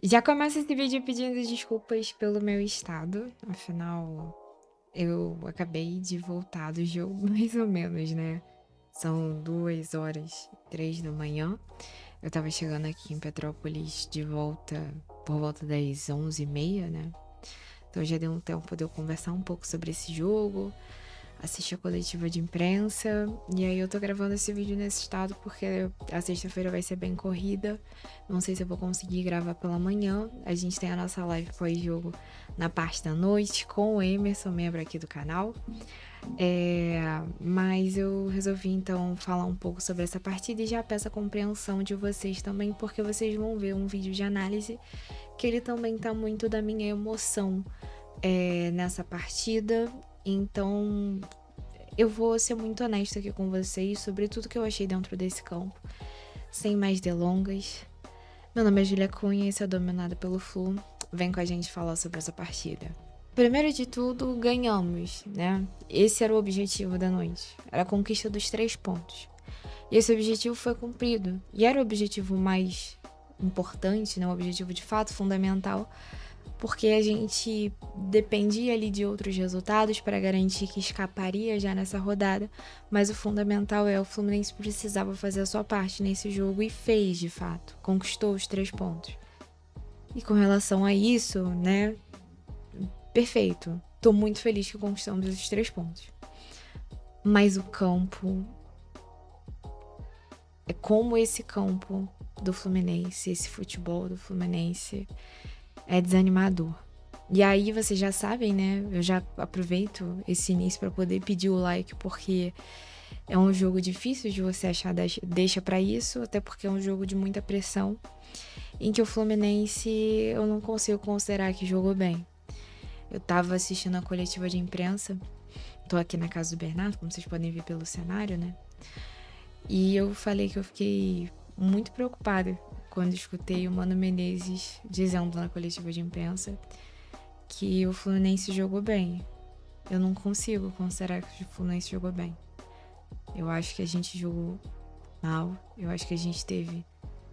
Já começo esse vídeo pedindo desculpas pelo meu estado, afinal, eu acabei de voltar do jogo, mais ou menos, né? São 2 horas, 3 da manhã. Eu tava chegando aqui em Petrópolis de volta por volta das 11h30, né? Então já deu um tempo de eu conversar um pouco sobre esse jogo, assistir a coletiva de imprensa. E aí eu tô gravando esse vídeo nesse estado porque a sexta-feira vai ser bem corrida. Não sei se eu vou conseguir gravar pela manhã. A gente tem a nossa live pós-jogo na parte da noite com o Emerson, membro aqui do canal. Mas eu resolvi então falar um pouco sobre essa partida e já peço a compreensão de vocês também, porque vocês vão ver um vídeo de análise que ele também tá muito da minha emoção nessa partida. Então eu vou ser muito honesta aqui com vocês sobre tudo que eu achei dentro desse campo. Sem mais delongas. Meu nome é Julia Cunha e sou dominada pelo Flu. Vem com a gente falar sobre essa partida. Primeiro de tudo, ganhamos, né? Esse era o objetivo da noite. Era a conquista dos 3 pontos. E esse objetivo foi cumprido. E era o objetivo mais importante, né? O objetivo de fato fundamental, porque a gente dependia ali de outros resultados para garantir que escaparia já nessa rodada, mas o fundamental o Fluminense precisava fazer a sua parte nesse jogo e fez de fato, conquistou os 3 pontos. E com relação a isso, né, perfeito, tô muito feliz que conquistamos esses 3 pontos. Mas o campo, é como esse campo do Fluminense, esse futebol do Fluminense é desanimador. E aí vocês já sabem, né? Eu já aproveito esse início para poder pedir o like, porque é um jogo difícil de você achar deixa para isso, até porque é um jogo de muita pressão, em que o Fluminense eu não consigo considerar que jogou bem. Eu tava assistindo a coletiva de imprensa, tô aqui na casa do Bernardo, como vocês podem ver pelo cenário, né? E eu falei que eu fiquei muito preocupada quando escutei o Mano Menezes dizendo na coletiva de imprensa que o Fluminense jogou bem. Eu não consigo considerar que o Fluminense jogou bem. Eu acho que a gente jogou mal. Eu acho que a gente teve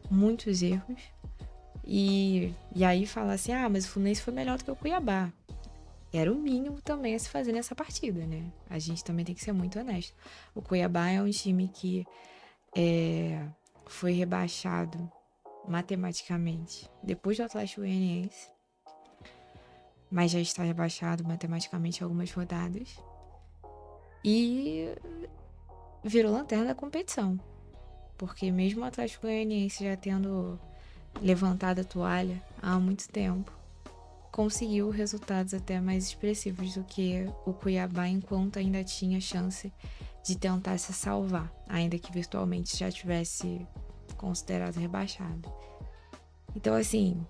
muitos erros. E aí falar assim, mas o Fluminense foi melhor do que o Cuiabá. Era o mínimo também a se fazer nessa partida, né? A gente também tem que ser muito honesto. O Cuiabá é um time que foi rebaixado matematicamente depois do Atlético Goianiense, mas já está rebaixado matematicamente algumas rodadas. E virou lanterna da competição. Porque mesmo o Atlético Goianiense já tendo levantado a toalha há muito tempo, conseguiu resultados até mais expressivos do que o Cuiabá, enquanto ainda tinha chance de tentar se salvar, ainda que virtualmente já tivesse considerado rebaixado. Então, assim,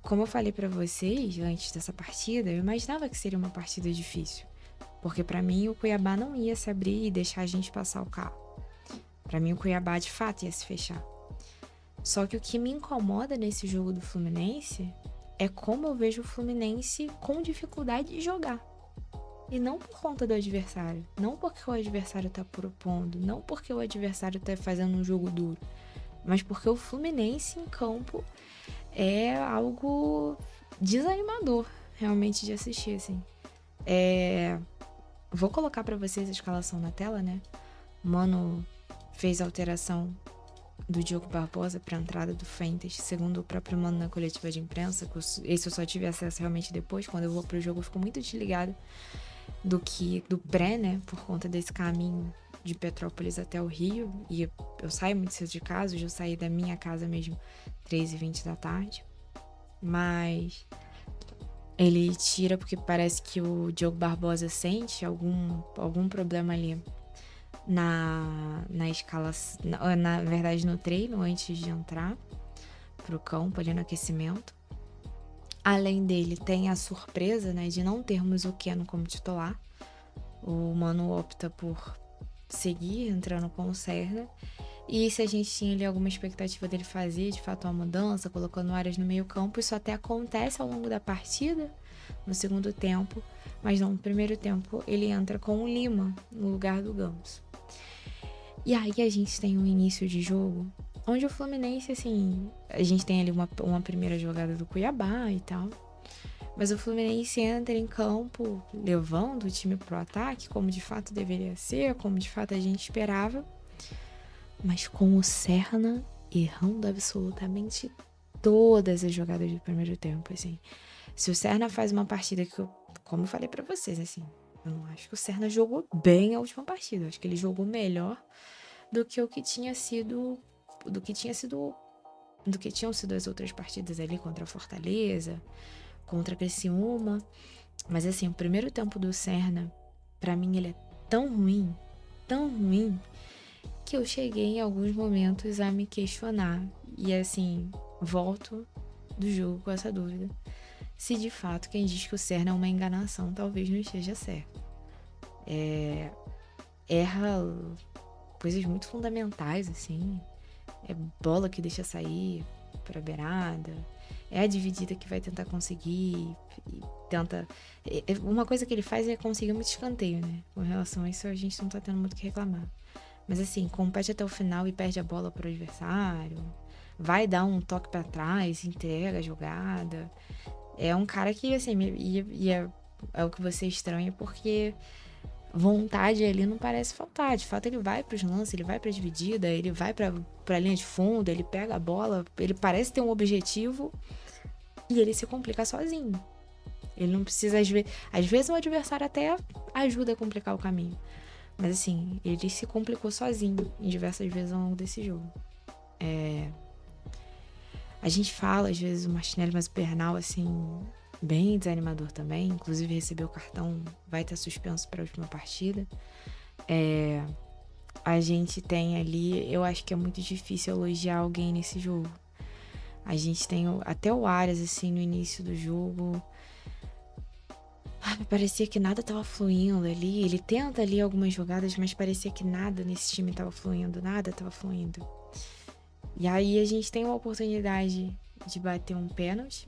como eu falei para vocês antes dessa partida, eu imaginava que seria uma partida difícil, porque para mim o Cuiabá não ia se abrir e deixar a gente passar o carro. Para mim o Cuiabá de fato ia se fechar. Só que o que me incomoda nesse jogo do Fluminense é como eu vejo o Fluminense com dificuldade de jogar. E não por conta do adversário, não porque o adversário tá propondo, não porque o adversário tá fazendo um jogo duro, mas porque o Fluminense em campo é algo desanimador realmente de assistir, assim. Vou colocar pra vocês a escalação na tela, né? Mano fez alteração do Diogo Barbosa para a entrada do Fentes, segundo o próprio Mano na coletiva de imprensa. Esse eu só tive acesso realmente depois, quando eu vou pro jogo eu fico muito desligada do pré, né, por conta desse caminho de Petrópolis até o Rio, e eu saio muito cedo de casa, hoje eu saí da minha casa mesmo 3h20 da tarde, mas ele tira porque parece que o Diogo Barbosa sente algum problema ali na escala, na verdade no treino, antes de entrar pro campo, ali no aquecimento. Além dele, tem a surpresa, né, de não termos o Keno como titular. O Mano opta por seguir entrando com o Serna. E se a gente tinha ali alguma expectativa dele fazer, de fato, uma mudança, colocando áreas no meio campo, isso até acontece ao longo da partida, no segundo tempo. Mas não, no primeiro tempo ele entra com o Lima no lugar do Ganso. E aí a gente tem um início de jogo Onde o Fluminense, assim, a gente tem ali uma primeira jogada do Cuiabá e tal. Mas o Fluminense entra em campo levando o time pro ataque, como de fato deveria ser, como de fato a gente esperava. Mas com o Serna errando absolutamente todas as jogadas do primeiro tempo, assim. Se o Serna faz uma partida que como eu falei pra vocês, assim, eu não acho que o Serna jogou bem a última partida. Eu acho que ele jogou melhor do que o que tinha sido, do que tinha sido, do que tinham sido as outras partidas ali contra a Fortaleza, contra a Criciúma. Mas assim, o primeiro tempo do Serna, pra mim ele é tão ruim, que eu cheguei em alguns momentos a me questionar. E assim, volto do jogo com essa dúvida. Se de fato quem diz que o Serna é uma enganação, talvez não esteja certo. Erra coisas muito fundamentais, assim. É bola que deixa sair pra beirada. É a dividida que vai tentar conseguir. E tenta. Uma coisa que ele faz é conseguir muito escanteio, né? Com relação a isso, a gente não tá tendo muito o que reclamar. Mas assim, compete até o final e perde a bola pro adversário. Vai dar um toque pra trás, entrega a jogada. É um cara que, assim, é o que você estranha porque vontade ali não parece faltar. De fato, ele vai pros lances, ele vai pra dividida, ele vai pra linha de fundo, ele pega a bola, ele parece ter um objetivo e ele se complica sozinho. Ele não precisa, às vezes o adversário até ajuda a complicar o caminho. Mas assim, ele se complicou sozinho em diversas vezes ao longo desse jogo. A gente fala, às vezes, o Martinelli, mas o Bernal, assim, bem desanimador também. Inclusive, recebeu o cartão, vai estar suspenso para a última partida. A gente tem ali, eu acho que é muito difícil elogiar alguém nesse jogo. A gente tem até o Arias, assim, no início do jogo. Parecia que nada tava fluindo ali. Ele tenta ali algumas jogadas, mas parecia que nada nesse time tava fluindo, nada tava fluindo. E aí a gente tem uma oportunidade de bater um pênalti.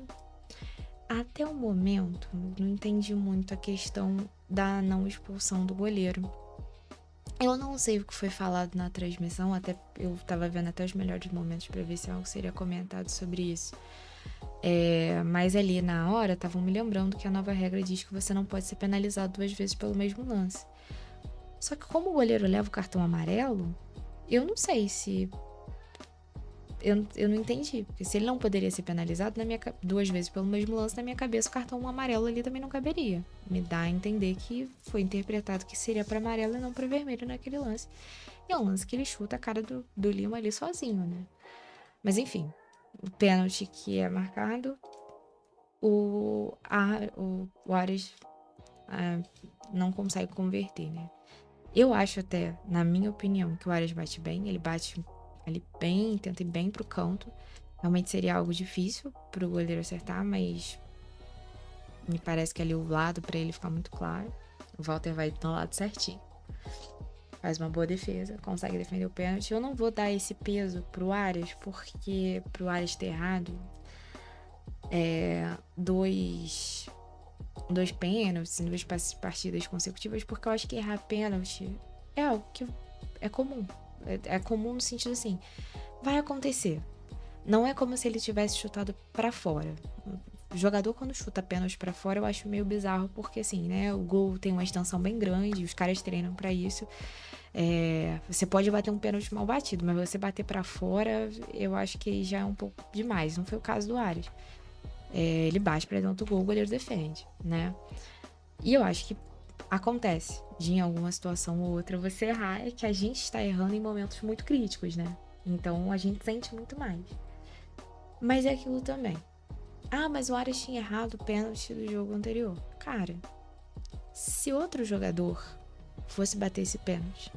Até o momento, não entendi muito a questão da não expulsão do goleiro. Eu não sei o que foi falado na transmissão, até eu tava vendo até os melhores momentos pra ver se algo seria comentado sobre isso. Mas ali na hora estavam me lembrando que a nova regra diz que você não pode ser penalizado 2 vezes pelo mesmo lance. Só que como o goleiro leva o cartão amarelo, eu não sei se eu não entendi. Porque se ele não poderia ser penalizado 2 vezes pelo mesmo lance, na minha cabeça o cartão amarelo ali também não caberia. Me dá a entender que foi interpretado que seria para amarelo e não para vermelho naquele lance. E é um lance que ele chuta a cara do Lima ali sozinho, né? Mas enfim, o pênalti que é marcado, o Ares não consegue converter, né? Eu acho até, na minha opinião, que o Ares bate bem. Ele bate ali bem, tenta ir bem pro canto. Realmente seria algo difícil pro goleiro acertar, mas me parece que ali o lado pra ele ficar muito claro. O Walter vai no lado certinho. Faz uma boa defesa, consegue defender o pênalti. Eu não vou dar esse peso pro Ares, porque pro Ares ter errado dois pênaltis em 2 partidas consecutivas, porque eu acho que errar pênalti é algo que é comum. É comum no sentido assim, vai acontecer. Não é como se ele tivesse chutado pra fora. O jogador, quando chuta pênalti pra fora, eu acho meio bizarro, porque assim, né, o gol tem uma extensão bem grande, os caras treinam pra isso. Você pode bater um pênalti mal batido, mas você bater pra fora, eu acho que já é um pouco demais. Não foi o caso do Ares. Ele bate pra dentro do gol, o goleiro defende, né? E eu acho que acontece de em alguma situação ou outra você errar, é que a gente está errando em momentos muito críticos, né? Então a gente sente muito mais. Mas é aquilo também. Ah, mas o Arias tinha errado o pênalti do jogo anterior. Cara, se outro jogador fosse bater esse pênalti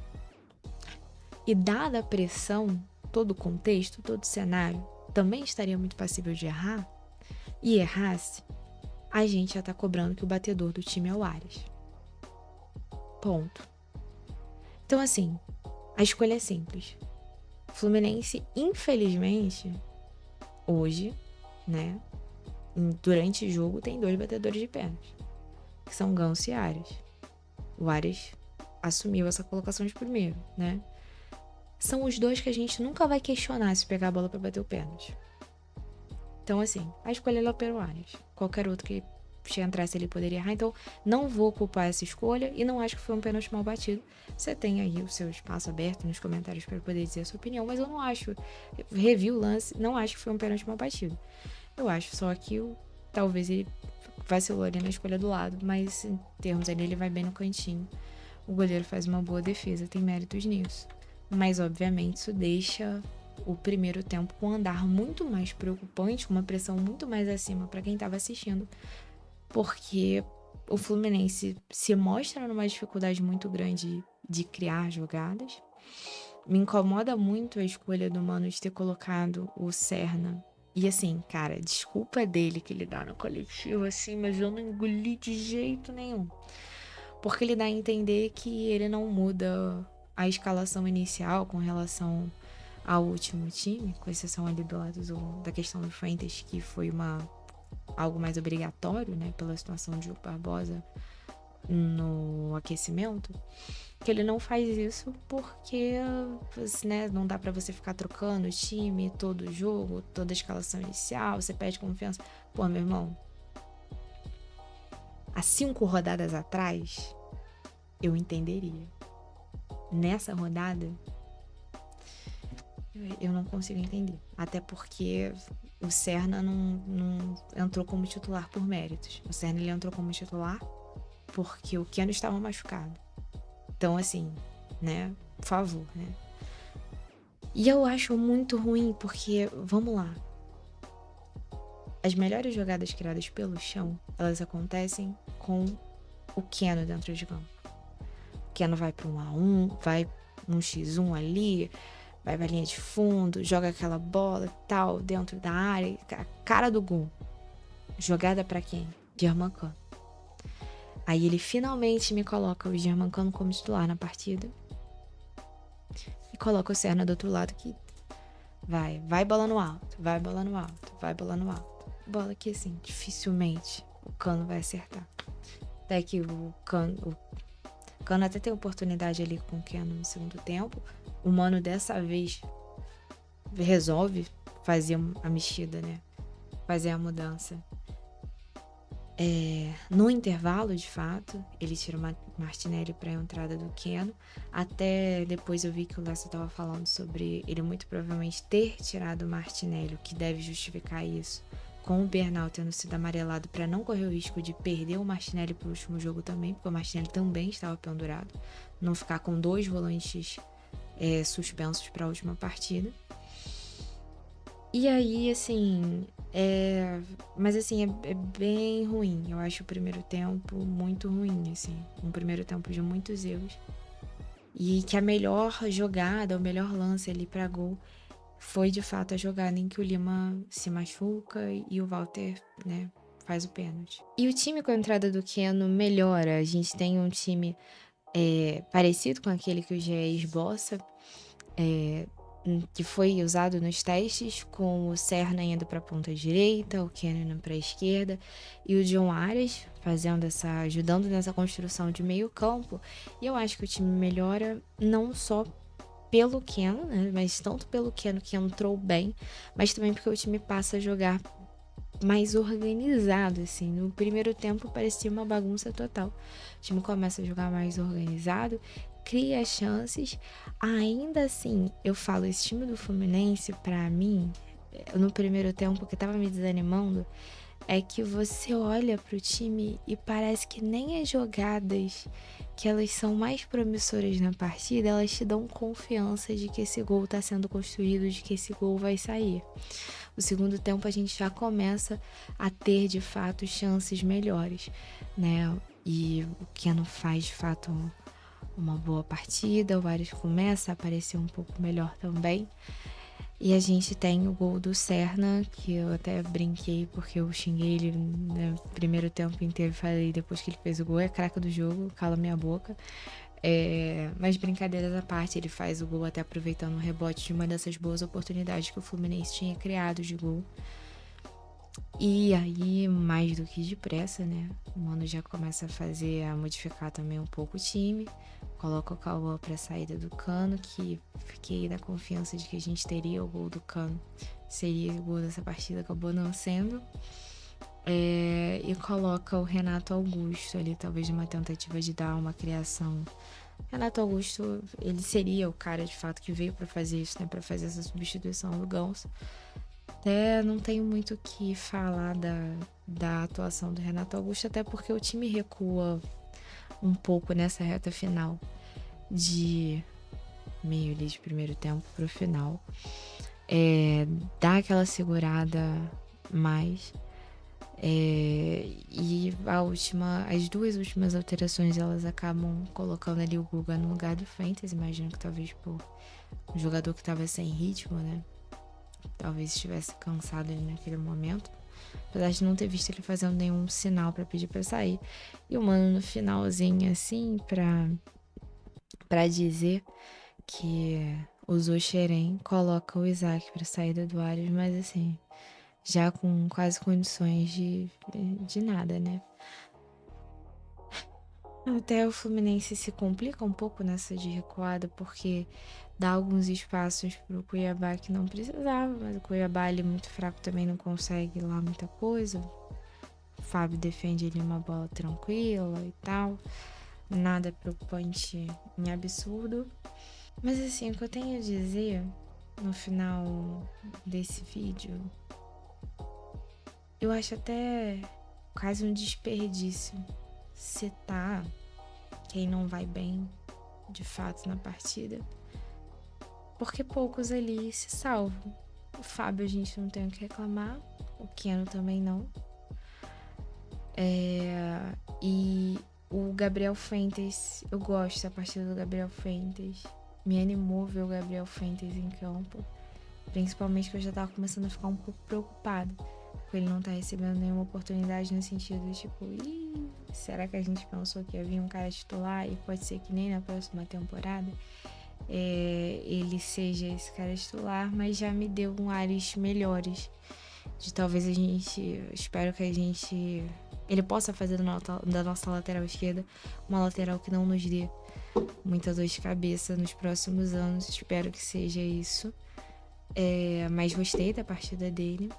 e dada a pressão, todo o contexto, todo o cenário, também estaria muito passível de errar e errasse, a gente já tá cobrando que o batedor do time é o Arias. Ponto. Então, assim, a escolha é simples. O Fluminense, infelizmente, hoje, né, durante o jogo, tem 2 batedores de pênalti, que são Ganso e Arias. O Arias assumiu essa colocação de primeiro, né? são os dois que a gente nunca vai questionar se pegar a bola pra bater o pênalti. Então, assim, a escolha é Léo Arias. Qualquer outro que entrasse ele poderia errar. Então, não vou culpar essa escolha e não acho que foi um pênalti mal batido. Você tem aí o seu espaço aberto nos comentários para poder dizer a sua opinião, mas eu não acho. Revi o lance, não acho que foi um pênalti mal batido. Eu acho só que talvez ele vacilou ali na escolha do lado, mas em termos ali ele vai bem no cantinho. O goleiro faz uma boa defesa, tem méritos nisso. Mas, obviamente, isso deixa o primeiro tempo com um andar muito mais preocupante, com uma pressão muito mais acima para quem estava assistindo, porque o Fluminense se mostra numa dificuldade muito grande de criar jogadas. Me incomoda muito a escolha do Mano de ter colocado o Serna. E assim, cara, desculpa dele que ele dá no coletivo, assim, mas eu não engoli de jeito nenhum. Porque ele dá a entender que ele não muda a escalação inicial com relação ao último time, com exceção ali do lado da questão do Fuentes, que foi algo mais obrigatório, né, pela situação de Diogo Barbosa no aquecimento, que ele não faz isso porque, né, não dá pra você ficar trocando o time, todo o jogo, toda a escalação inicial, você perde confiança. Pô, meu irmão, há 5 rodadas atrás, eu entenderia. Nessa rodada, eu não consigo entender. Até porque o Serna não entrou como titular por méritos. O Serna ele entrou como titular porque o Keno estava machucado. Então, assim, né? Por favor, né? E eu acho muito ruim porque, vamos lá. As melhores jogadas criadas pelo chão, elas acontecem com o Keno dentro de campo. O Keno vai para 1-1, vai um x1 ali, vai pra linha de fundo, joga aquela bola e tal, dentro da área, a cara do gol. Jogada pra quem? Germancano. Aí ele finalmente me coloca o Germancano como titular na partida. E coloca o Serna do outro lado que vai bola no alto, vai bola no alto, vai bola no alto. Bola que assim, dificilmente o Cano vai acertar. Até que o Cano até tem oportunidade ali com o Keno no segundo tempo. O Mano dessa vez resolve fazer a mexida, né? Fazer a mudança. No intervalo, de fato, ele tira o Martinelli para a entrada do Keno. Até depois eu vi que o Lessa estava falando sobre ele muito provavelmente ter tirado o Martinelli, o que deve justificar isso, com o Bernal tendo sido amarelado para não correr o risco de perder o Martinelli para o último jogo também, porque o Martinelli também estava pendurado, não ficar com 2 volantes suspensos para a última partida. E aí, assim, mas assim, é bem ruim. Eu acho o primeiro tempo muito ruim, assim. Um primeiro tempo de muitos erros. E que a melhor jogada, o melhor lance ali pra gol foi, de fato, a jogada em que o Lima se machuca e o Walter, né, faz o pênalti. E o time com a entrada do Keno melhora. A gente tem um time parecido com aquele que o GE esboça, que foi usado nos testes, com o Serna indo para a ponta direita, o Keno indo para a esquerda e o John Arias ajudando nessa construção de meio campo. E eu acho que o time melhora não só pelo Keno, né, mas tanto pelo Keno que entrou bem, mas também porque o time passa a jogar mais organizado, assim. No primeiro tempo parecia uma bagunça total. O time começa a jogar mais organizado, cria chances. Ainda assim, eu falo, esse time do Fluminense, pra mim, no primeiro tempo, o que tava me desanimando é que você olha pro time e parece que nem as jogadas que elas são mais promissoras na partida, elas te dão confiança de que esse gol tá sendo construído, de que esse gol vai sair. No segundo tempo a gente já começa a ter de fato chances melhores, né? E o Keno faz de fato uma boa partida, o Arias começa a aparecer um pouco melhor também. E a gente tem o gol do Serna, que eu até brinquei porque eu xinguei ele no primeiro tempo inteiro. Falei, depois que ele fez o gol, é craque do jogo, cala minha boca. Mas brincadeiras à parte, ele faz o gol até aproveitando o rebote de uma dessas boas oportunidades que o Fluminense tinha criado de gol. E aí, mais do que depressa, né? O Mano já começa a modificar também um pouco o time. Coloca o Cauã pra saída do Cano, que fiquei na confiança de que a gente teria o gol do Cano. Seria o gol dessa partida, acabou não sendo. E coloca o Renato Augusto ali, talvez numa tentativa de dar uma criação. Renato Augusto, ele seria o cara de fato que veio pra fazer isso, né? Pra fazer essa substituição do Ganso. Até não tenho muito o que falar da atuação do Renato Augusto, até porque o time recua um pouco nessa reta final de meio ali de primeiro tempo pro final. Dá aquela segurada mais. E as duas últimas alterações, elas acabam colocando ali o Guga no lugar do Fuentes. Imagino que talvez por um jogador que estava sem ritmo, né? Talvez estivesse cansado ali naquele momento. Apesar de não ter visto ele fazendo nenhum sinal pra pedir pra sair. E o Mano no finalzinho, assim, pra dizer que usou Xerém, coloca o Isaac pra saída do Arias, mas assim, já com quase condições de nada, né? Até o Fluminense se complica um pouco nessa de recuada, porque dá alguns espaços pro Cuiabá que não precisava, mas o Cuiabá ele é muito fraco, também não consegue lá muita coisa. O Fábio defende ali uma bola tranquila e tal, nada preocupante em absurdo. Mas assim, o que eu tenho a dizer no final desse vídeo, eu acho até quase um desperdício citar quem não vai bem de fato na partida, porque poucos ali se salvam. O Fábio a gente não tem o que reclamar, o Keno também não. E o Gabriel Fuentes, eu gosto da partida do Gabriel Fuentes. Me animou ver o Gabriel Fuentes em campo. Principalmente que eu já tava começando a ficar um pouco preocupada com ele não tá recebendo nenhuma oportunidade no sentido de tipo, será que a gente pensou que havia um cara titular e pode ser que nem na próxima temporada ele seja esse cara titular, mas já me deu ares melhores de talvez a gente, espero que ele possa fazer da nossa lateral esquerda uma lateral que não nos dê muita dor de cabeça nos próximos anos. Espero que seja isso. Mas gostei da partida dele.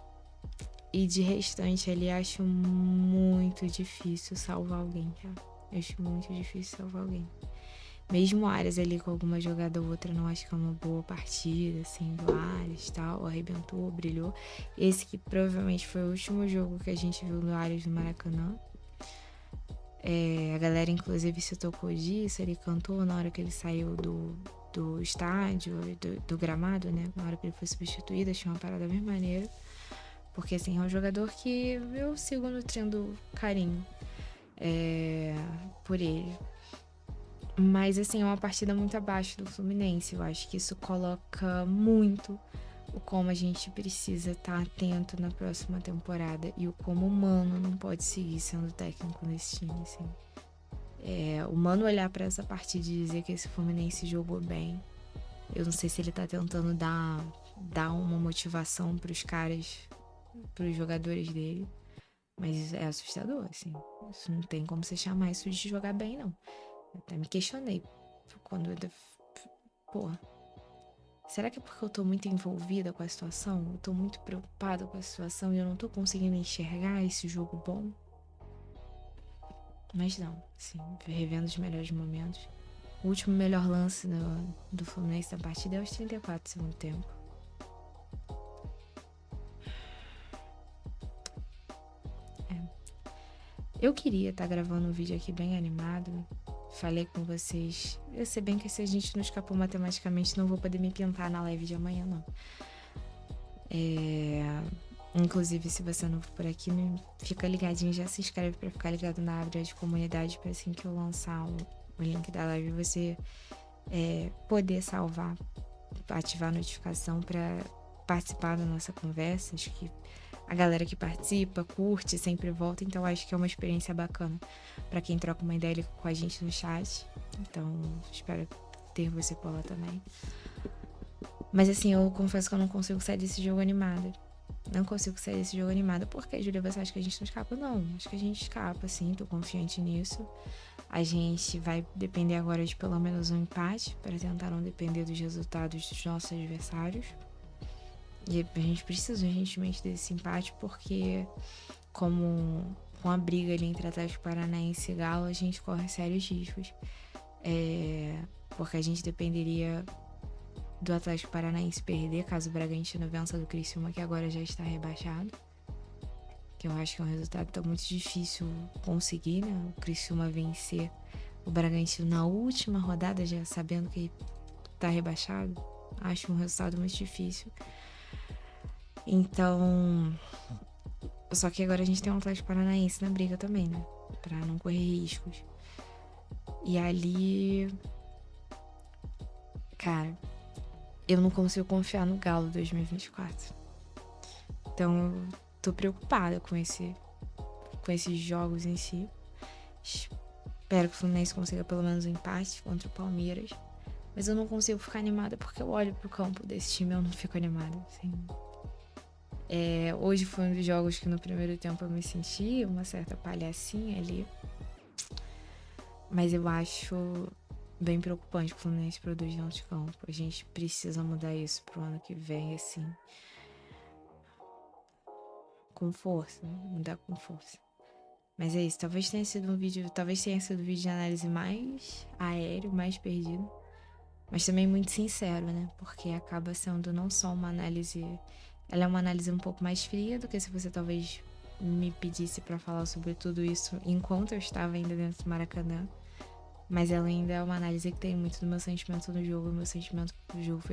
E de restante ali, acho muito difícil salvar alguém, tá? Acho muito difícil salvar alguém. Mesmo o Arias ali com alguma jogada ou outra, não acho que é uma boa partida, assim, do Arias e tal. Arrebentou, brilhou. Esse que provavelmente foi o último jogo que a gente viu do Arias no Maracanã. A galera, inclusive, se tocou disso. Ele cantou na hora que ele saiu do estádio, do gramado, né? Na hora que ele foi substituído, achei uma parada bem maneira. Porque, assim, é um jogador que eu sigo nutrindo carinho por ele. Mas, assim, é uma partida muito abaixo do Fluminense. Eu acho que isso coloca muito o como a gente precisa estar atento na próxima temporada. E o como o Mano não pode seguir sendo técnico nesse time, assim. O Mano olhar pra essa partida e dizer que esse Fluminense jogou bem. Eu não sei se ele tá tentando dar uma motivação pros caras, pros jogadores dele. Mas é assustador, assim. Isso não tem como você chamar isso de jogar bem, não. Eu até me questionei quando Porra, será que é porque eu tô muito envolvida com a situação? Eu tô muito preocupada com a situação e eu não tô conseguindo enxergar esse jogo bom? Mas não, assim, revendo os melhores momentos. O último melhor lance do Fluminense da partida é aos 34 do segundo tempo. Eu queria estar gravando um vídeo aqui bem animado. Falei com vocês. Eu sei bem que se a gente não escapou matematicamente, não vou poder me pintar na live de amanhã, não. Inclusive, se você é novo por aqui, fica ligadinho, já se inscreve pra ficar ligado na área de comunidade, pra assim que eu lançar o link da live, você poder salvar, ativar a notificação pra participar da nossa conversa. Acho que a galera que participa, curte, sempre volta, então acho que é uma experiência bacana pra quem troca uma ideia com a gente no chat. Então, espero ter você por lá também. Mas assim, eu confesso que eu não consigo sair desse jogo animada. Não consigo sair desse jogo animada. Por que, Júlia, você acha que a gente não escapa? Não, acho que a gente escapa, sim. Tô confiante nisso. A gente vai depender agora de pelo menos um empate para tentar não depender dos resultados dos nossos adversários. E a gente precisa urgentemente desse empate porque, como com a briga ali entre Atlético Paranaense e Galo, a gente corre sérios riscos. Porque a gente dependeria do Atlético Paranaense perder caso o Bragantino vença do Criciúma, que agora já está rebaixado. Que eu acho que é um resultado tão muito difícil conseguir, né? O Criciúma vencer o Bragantino na última rodada, já sabendo que tá rebaixado. Acho um resultado muito difícil. Então, só que agora a gente tem um Atlético Paranaense na briga também, né? Pra não correr riscos. E ali, cara, eu não consigo confiar no Galo 2024. Então, eu tô preocupada com esses jogos em si. Espero que o Fluminense consiga pelo menos um empate contra o Palmeiras. Mas eu não consigo ficar animada porque eu olho pro campo desse time e eu não fico animada, assim. Hoje foi um dos jogos que no primeiro tempo eu me senti uma certa palhacinha ali. Mas eu acho bem preocupante que o Fluminense produz dentro de campo. A gente precisa mudar isso pro ano que vem, assim. Com força, né? Mudar com força. Mas é isso, talvez tenha sido um vídeo de análise mais aéreo, mais perdido. Mas também muito sincero, né? Porque acaba sendo não só uma análise... Ela é uma análise um pouco mais fria do que se você talvez me pedisse pra falar sobre tudo isso enquanto eu estava ainda dentro do Maracanã. Mas ela ainda é uma análise que tem muito do meu sentimento no jogo. O meu sentimento no jogo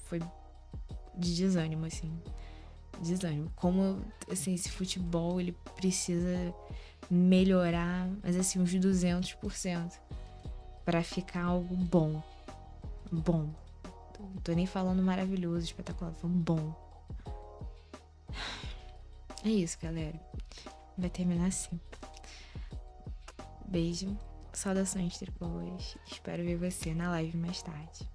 foi de desânimo, assim. Desânimo. Como, assim, esse futebol, ele precisa melhorar, mas assim, uns 200% pra ficar algo bom. Bom. Não tô nem falando maravilhoso, espetacular, falando bom. É isso, galera. Vai terminar assim. Beijo. Saudações tricolores. Espero ver você na live mais tarde.